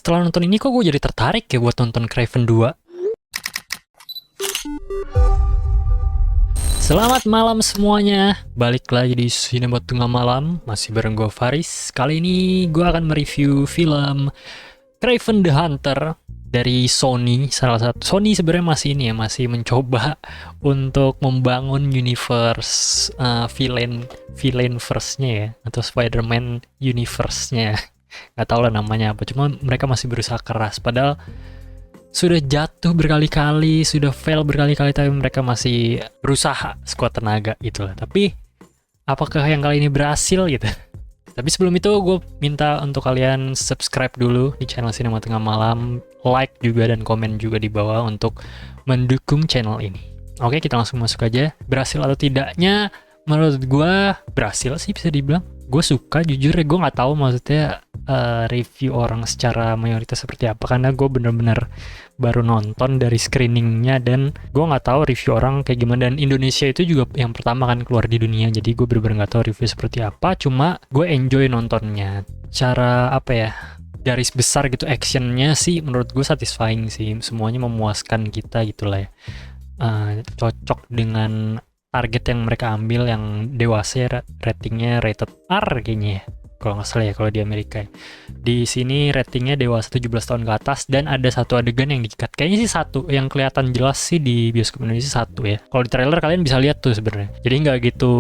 Setelah nonton ini kok gue jadi tertarik ya buat nonton Craven 2. Selamat malam semuanya, balik lagi di Sinema Tengah Malam, masih bareng gue Faris. Kali ini gue akan mereview film Craven the Hunter dari Sony. Salah satu Sony sebenarnya masih mencoba untuk membangun universe villain verse-nya ya, atau Spider-Man universe-nya. Nggak tahu lah namanya apa, cuma mereka masih berusaha keras, padahal sudah jatuh berkali-kali, sudah fail berkali-kali, tapi mereka masih berusaha sekuat tenaga gitu lah. Tapi apakah yang kali ini berhasil gitu? Tapi sebelum itu gue minta untuk kalian subscribe dulu di channel Sinema Tengah Malam, like juga dan komen juga di bawah untuk mendukung channel ini. Oke, kita langsung masuk aja. Berhasil atau tidaknya, menurut gue berhasil sih bisa dibilang. Gue suka, jujur ya, gue nggak tahu maksudnya review orang secara mayoritas seperti apa, karena gue bener-bener baru nonton dari screeningnya dan gue nggak tahu review orang kayak gimana. Dan Indonesia itu juga yang pertama kan keluar di dunia, jadi gue bener-bener nggak tahu review seperti apa. Cuma gue enjoy nontonnya. Cara apa ya, garis besar gitu, actionnya sih menurut gue satisfying sih, semuanya memuaskan kita gitulah ya. Cocok dengan target yang mereka ambil yang dewasa ya, ratingnya rated R kayaknya ya, kalau nggak salah ya kalau di Amerika ya. Di sini ratingnya dewasa 17 tahun ke atas, dan ada satu adegan yang dikat. Kayaknya sih satu, yang kelihatan jelas sih di bioskop Indonesia satu ya. Kalau di trailer kalian bisa lihat tuh sebenarnya. Jadi nggak gitu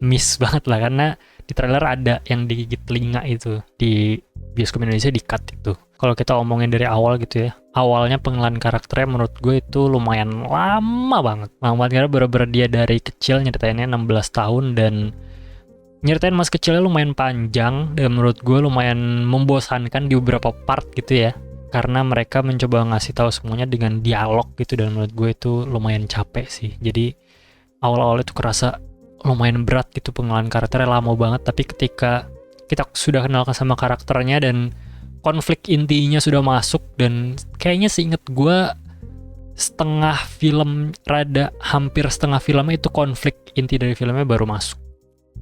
miss banget lah, karena di trailer ada yang digigit telinga itu. Di bioskop Indonesia di-cut itu. Kalau kita omongin dari awal gitu ya, awalnya pengenalan karakternya menurut gue itu lumayan lama banget. Lama banget karena bener-bener dia dari kecil nyeritainnya 16 tahun, dan nyeritain masa kecilnya lumayan panjang, dan menurut gue lumayan membosankan di beberapa part gitu ya. Karena mereka mencoba ngasih tahu semuanya dengan dialog gitu, dan menurut gue itu lumayan capek sih. Jadi awal-awal itu kerasa lumayan berat gitu, pengenalan karakternya lama banget. Tapi ketika kita sudah kenalkan sama karakternya dan konflik intinya sudah masuk, dan kayaknya seinget gue hampir setengah filmnya itu konflik inti dari filmnya baru masuk.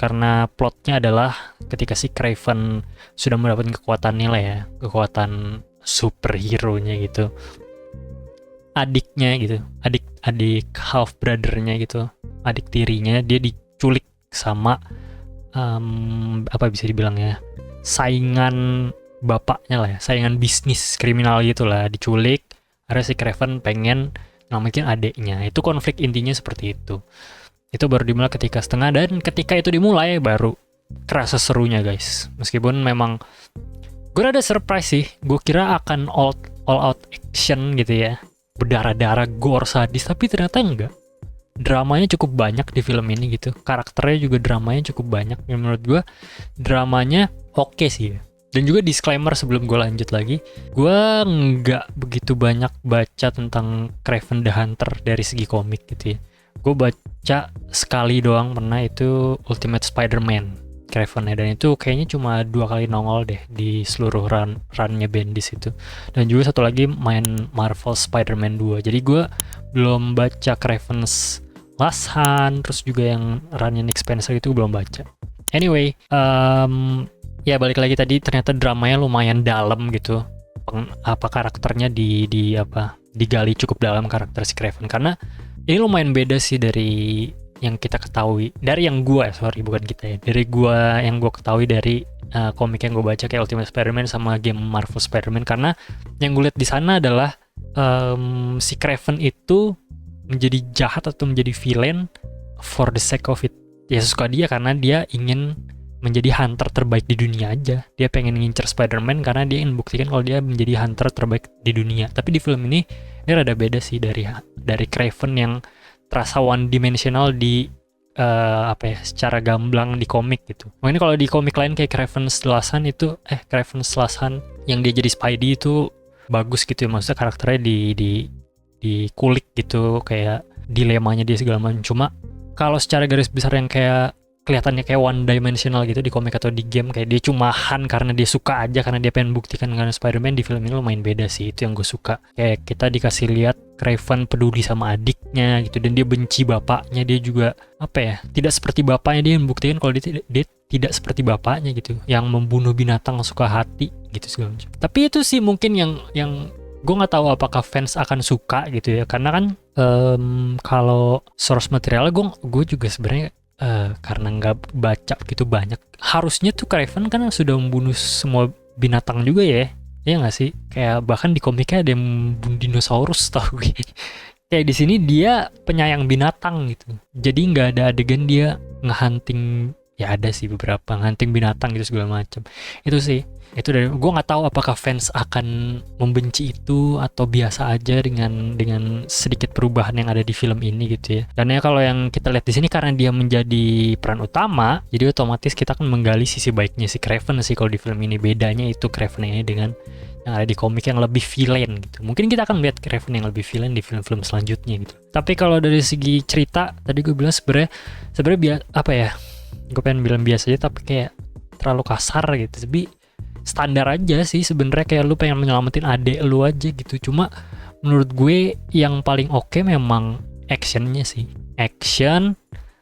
Karena plotnya adalah ketika si Craven sudah mendapatkan kekuatannya lah ya, kekuatan superhero-nya gitu, adiknya gitu, adik half brother-nya gitu, adik tirinya, dia diculik sama apa bisa dibilang ya, saingan bapaknya lah ya, saingan bisnis kriminal gitu lah, diculik. Ada si Craven pengen nyelamatin adeknya. Itu konflik intinya seperti itu. Itu baru dimulai ketika setengah, dan ketika itu dimulai baru kerasa serunya guys. Meskipun memang gue rada surprise sih, gue kira akan all out action gitu ya, berdarah-darah, gore, sadis, tapi ternyata enggak. Dramanya cukup banyak di film ini gitu, karakternya juga dramanya cukup banyak. Yang menurut gue dramanya oke sih ya. Dan juga disclaimer sebelum gue lanjut lagi, gue nggak begitu banyak baca tentang Craven the Hunter dari segi komik gitu ya. Gue baca sekali doang pernah, itu Ultimate Spider-Man Craven ya, dan itu kayaknya cuma 2 kali nongol deh di seluruh runnya Bendis itu. Dan juga satu lagi main Marvel Spider-Man 2. Jadi gue belum baca Craven's Last Hunt, terus juga yang runnya Nick Spencer itu belum baca. Anyway, ya balik lagi tadi, ternyata dramanya lumayan dalam gitu. Apa karakternya digali cukup dalam karakter si Craven, karena ini lumayan beda sih dari yang kita ketahui, dari yang gue yang gue ketahui dari komik yang gue baca kayak Ultimate Spider-Man sama game Marvel Spider-Man. Karena yang gue lihat di sana adalah si Craven itu menjadi jahat atau menjadi villain for the sake of it. Ya suka dia karena dia ingin menjadi hunter terbaik di dunia aja. Dia pengen ngincer Spider-Man karena dia ingin buktikan kalau dia menjadi hunter terbaik di dunia. Tapi di film ini rada beda sih dari Craven yang terasa one dimensional di secara gamblang di komik gitu. Mungkin kalau di komik lain kayak Craven's Last Hunt itu Craven's Last Hunt yang dia jadi Spidey itu bagus gitu ya, maksudnya karakternya dikulik gitu, kayak dilemanya dia segala macam. Cuma kalau secara garis besar yang kayak kelihatannya kayak one dimensional gitu di komik atau di game, kayak dia cumahan karena dia suka aja, karena dia pengen buktikan dengan Spider-Man, di film ini lumayan beda sih. Itu yang gue suka. Kayak kita dikasih lihat Craven peduli sama adiknya gitu, dan dia benci bapaknya. Dia juga tidak seperti bapaknya, dia membuktikan kalau dia tidak seperti bapaknya gitu, yang membunuh binatang suka hati gitu segala macam. Tapi itu sih mungkin yang gue nggak tahu apakah fans akan suka gitu ya, karena kan kalau source materialnya gue juga sebenarnya karena nggak baca gitu banyak, harusnya tuh Craven kan sudah membunuh semua binatang juga ya nggak sih? Kayak bahkan di komiknya ada yang membunuh dinosaurus tau gue. Kayak di sini dia penyayang binatang gitu, jadi nggak ada adegan dia ngehunting, ya ada sih beberapa ngehunting binatang gitu segala macam. Itu sih, itu dari gue nggak tahu apakah fans akan membenci itu atau biasa aja dengan sedikit perubahan yang ada di film ini gitu ya. Dan ya kalau yang kita lihat di sini karena dia menjadi peran utama, jadi otomatis kita akan menggali sisi baiknya si Craven sih kalau di film ini. Bedanya itu Craven ini dengan yang ada di komik yang lebih villain gitu. Mungkin kita akan lihat Craven yang lebih villain di film-film selanjutnya gitu. Tapi kalau dari segi cerita, tadi gue bilang sebenarnya apa ya? Gue pengen bilang biasa aja tapi kayak terlalu kasar gitu. Tapi standar aja sih sebenarnya, kayak lu pengen menyelamatin adek lu aja gitu. Cuma menurut gue yang paling oke memang actionnya sih. Action,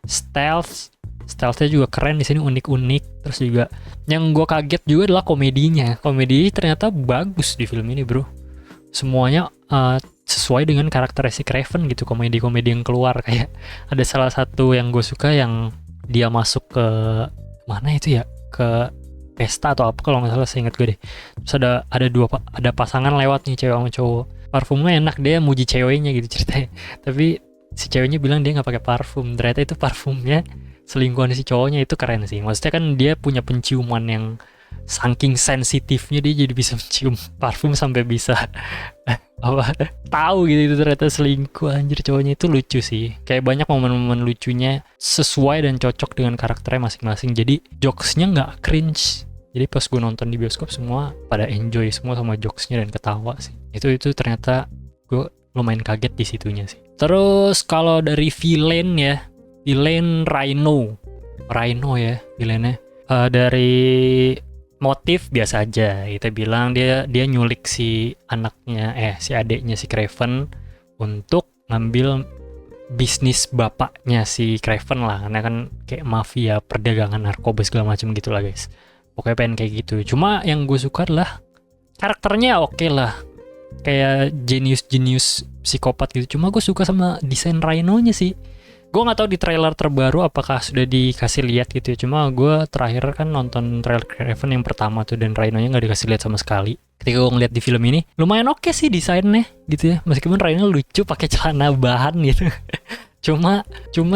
stealthnya juga keren di sini, unik-unik. Terus juga yang gue kaget juga adalah komedinya ternyata bagus di film ini bro. Semuanya sesuai dengan karakter si Craven gitu, komedi-komedi yang keluar. Kayak ada salah satu yang gue suka yang dia masuk ke mana itu ya, ke pesta atau apa kalau nggak salah, seingat gue deh. Terus ada pasangan lewat nih, cewek sama cowok, parfumnya enak, dia muji ceweknya gitu ceritanya. Tapi si ceweknya bilang dia nggak pakai parfum, ternyata itu parfumnya selingkuhan si cowoknya. Itu keren sih, maksudnya kan dia punya penciuman yang saking sensitifnya dia jadi bisa mencium parfum sampai bisa apa tahu gitu itu ternyata selingkuh. Anjir, cowoknya itu lucu sih, kayak banyak momen-momen lucunya sesuai dan cocok dengan karakternya masing-masing, jadi jokesnya nggak cringe. Jadi pas gue nonton di bioskop semua pada enjoy semua sama jokesnya dan ketawa sih. Itu ternyata gue lumayan kaget di situnya sih. Terus kalau dari villain ya, villain Rhino ya villainnya. Dari motif biasa aja, kita bilang dia nyulik si adeknya si Craven untuk ngambil bisnis bapaknya si Craven lah, karena kan kayak mafia perdagangan narkoba segala macam gitu lah guys. Pokoknya pengen kayak gitu. Cuma yang gue suka adalah karakternya oke lah, kayak jenius psikopat gitu. Cuma gue suka sama desain Rhino-nya sih. Gue nggak tahu di trailer terbaru apakah sudah dikasih lihat gitu ya. Cuma gue terakhir kan nonton trailer Craven yang pertama tuh, dan Rhino-nya nggak dikasih lihat sama sekali. Ketika gue ngeliat di film ini lumayan oke sih desainnya gitu ya, meskipun Rhino lucu pakai celana bahan gitu. cuma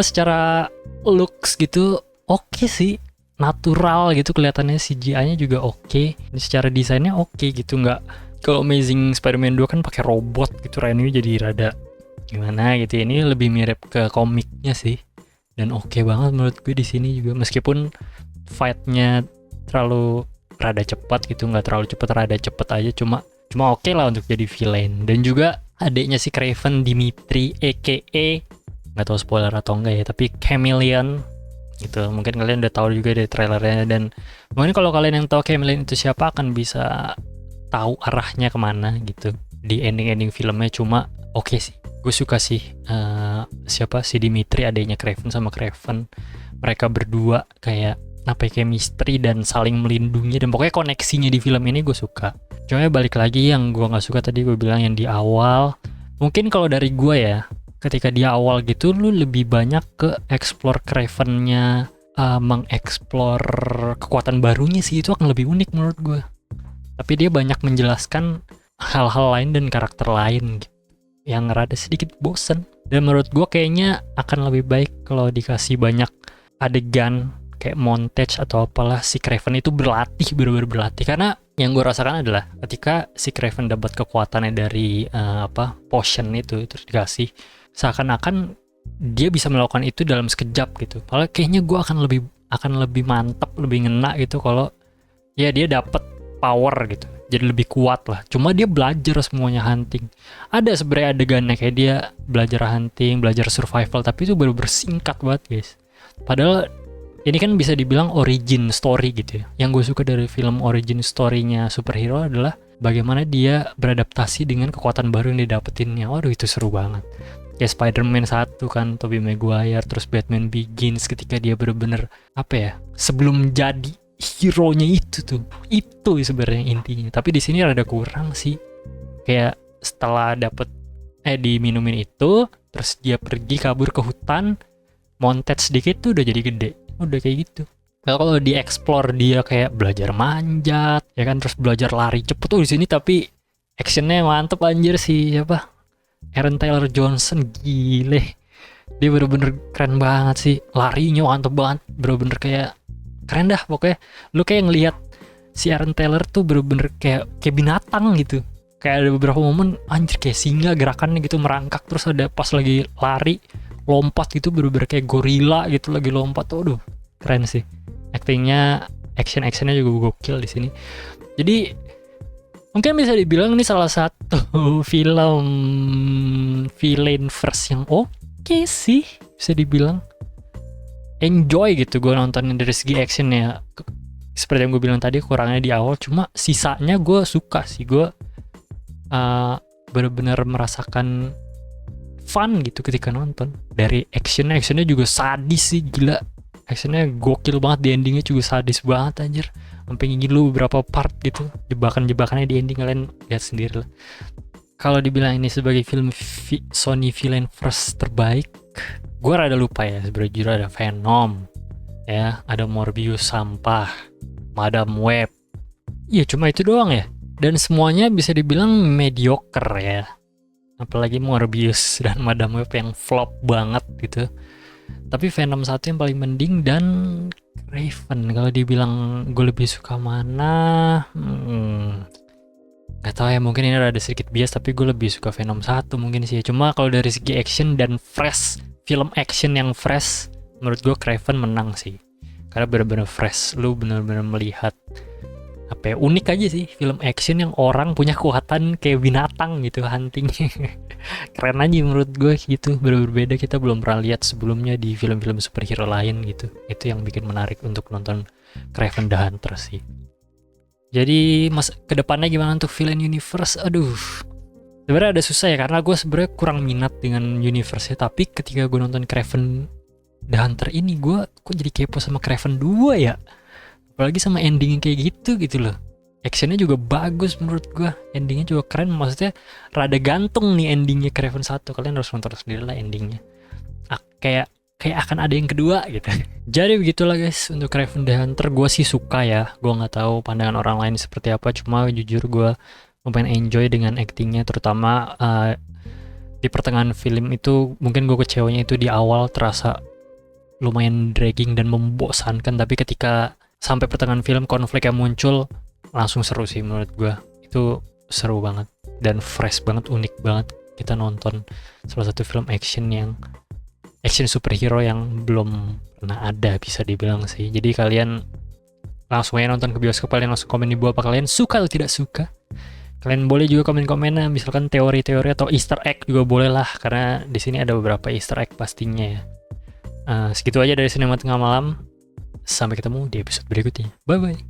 secara looks gitu oke sih, natural gitu kelihatannya, CGI-nya juga oke. Secara desainnya oke gitu, nggak kalau Amazing Spider-Man 2 kan pakai robot gitu, Rhino jadi rada gimana gitu. Ini lebih mirip ke komiknya sih, dan oke banget menurut gue di sini juga, meskipun fight-nya terlalu rada cepat gitu, nggak terlalu cepat, rada cepat aja, cuma oke lah untuk jadi villain. Dan juga adiknya si Craven, Dimitri aka nggak tahu spoiler atau enggak ya, tapi Chameleon gitu, mungkin kalian udah tahu juga dari trailernya. Dan mungkin kalau kalian yang tahu Chameleon itu siapa akan bisa tahu arahnya kemana gitu di ending filmnya. Cuma oke sih, gue suka sih si Dimitri adiknya Craven sama Craven, mereka berdua kayak chemistry dan saling melindungi, dan pokoknya koneksinya di film ini gue suka. Cuma balik lagi yang gue nggak suka tadi gue bilang yang di awal, mungkin kalau dari gue ya, ketika di awal gitu lu lebih banyak ke explore Craven-nya, mengeksplor kekuatan barunya sih, itu akan lebih unik menurut gue. Tapi dia banyak menjelaskan hal-hal lain dan karakter lain gitu, yang rada sedikit bosen. Dan menurut gue kayaknya akan lebih baik kalau dikasih banyak adegan kayak montage atau apalah si Craven itu berlatih, bener-bener berlatih. Karena yang gue rasakan adalah ketika si Craven dapat kekuatannya dari potion itu terus dikasih, seakan-akan dia bisa melakukan itu dalam sekejap gitu. Padahal kayaknya gue akan lebih mantap, lebih ngena gitu kalau ya dia dapat power gitu, jadi lebih kuat lah. Cuma dia belajar semuanya hunting. Ada sebenarnya adegannya kayak dia belajar hunting, belajar survival, tapi itu baru bersingkat banget guys. Padahal ini kan bisa dibilang origin story gitu ya. Yang gue suka dari film origin story-nya superhero adalah bagaimana dia beradaptasi dengan kekuatan baru yang didapetinnya. Waduh, itu seru banget. Kayak Spider-Man 1 kan, Tobey Maguire, terus Batman Begins ketika dia bener-bener apa ya, sebelum jadi hero-nya itu sebenarnya intinya. Tapi di sini rada kurang sih, kayak setelah diminumin itu, terus dia pergi kabur ke hutan, montet sedikit tuh udah jadi gede, udah kayak gitu. Kalau dieksplor dia kayak belajar manjat, ya kan, terus belajar lari cepet tuh di sini, tapi actionnya mantep anjir sih, siapa? Aaron Taylor Johnson, gile. Dia bener-bener keren banget sih. Larinya mantep banget, bener-bener kayak keren dah pokoknya. Lu kayak ngelihat si Aaron Taylor tuh bener-bener kayak binatang gitu. Kayak ada beberapa momen anjir kayak singa gerakannya gitu merangkak, terus ada pas lagi lari lompat gitu bener-bener kayak gorila gitu lagi lompat tuh. Aduh, keren sih. Actionnya juga gokil di sini. Jadi mungkin bisa dibilang ini salah satu film villain verse yang oke sih, bisa dibilang enjoy gitu gue nontonnya dari segi actionnya. Seperti yang gue bilang tadi, kurangnya di awal, cuma sisanya gue suka sih. Gue benar-benar merasakan fun gitu ketika nonton. Dari actionnya juga sadis sih, gila. Actionnya gokil banget, di endingnya juga sadis banget anjir. Sampai ngingin lu beberapa part gitu, jebakan-jebakannya di ending, kalian lihat sendiri lah. Kalau dibilang ini sebagai film Sony villain verse terbaik, gue rada lupa ya. Sebenarnya jujur, ada Venom, ya, ada Morbius sampah, Madam Web. Iya, cuma itu doang ya. Dan semuanya bisa dibilang mediocre ya. Apalagi Morbius dan Madam Web yang flop banget gitu. Tapi Venom 1 yang paling mending, dan Craven kalau dibilang gue lebih suka mana, nggak tahu ya, mungkin ini ada sedikit bias, tapi gue lebih suka Venom 1 mungkin sih. Cuma kalau dari segi action dan fresh, film action yang fresh, menurut gue Craven menang sih, karena benar-benar fresh. Lu benar-benar melihat apa ya, unik aja sih, film action yang orang punya kekuatan kayak binatang gitu, hunting. Keren aja menurut gue gitu, berbeda, kita belum pernah lihat sebelumnya di film-film superhero lain gitu. Itu yang bikin menarik untuk nonton Craven the Hunter sih. Jadi kedepannya gimana untuk villain universe? Aduh, sebenarnya ada susah ya, karena gue sebenarnya kurang minat dengan universe-nya. Tapi ketika gue nonton Craven the Hunter ini, gue kok jadi kepo sama Craven 2 ya. Apalagi sama endingnya kayak gitu loh. Actionnya juga bagus menurut gue, endingnya juga keren. Maksudnya rada gantung nih endingnya Craven 1. Kalian harus nonton sendiri lah endingnya. Kayak akan ada yang kedua gitu. Jadi begitulah guys untuk Craven the Hunter. Gue sih suka ya. Gue nggak tahu pandangan orang lain seperti apa. Cuma jujur gue lumayan enjoy dengan actingnya, terutama di pertengahan film itu. Mungkin gue kecewanya itu di awal terasa lumayan dragging dan membosankan. Tapi ketika sampai pertengahan film, konflik yang muncul langsung seru sih menurut gue. Itu seru banget dan fresh banget, unik banget. Kita nonton salah satu film action superhero yang belum pernah ada, bisa dibilang sih. Jadi kalian langsung aja nonton ke bioskop, kalian langsung komen di bawah apa kalian suka atau tidak suka. Kalian boleh juga komen-komennya, misalkan teori-teori atau Easter egg juga boleh lah, karena di sini ada beberapa Easter egg pastinya ya. Segitu aja dari Sinema Tengah Malam. Sampai ketemu di episode berikutnya. Bye bye.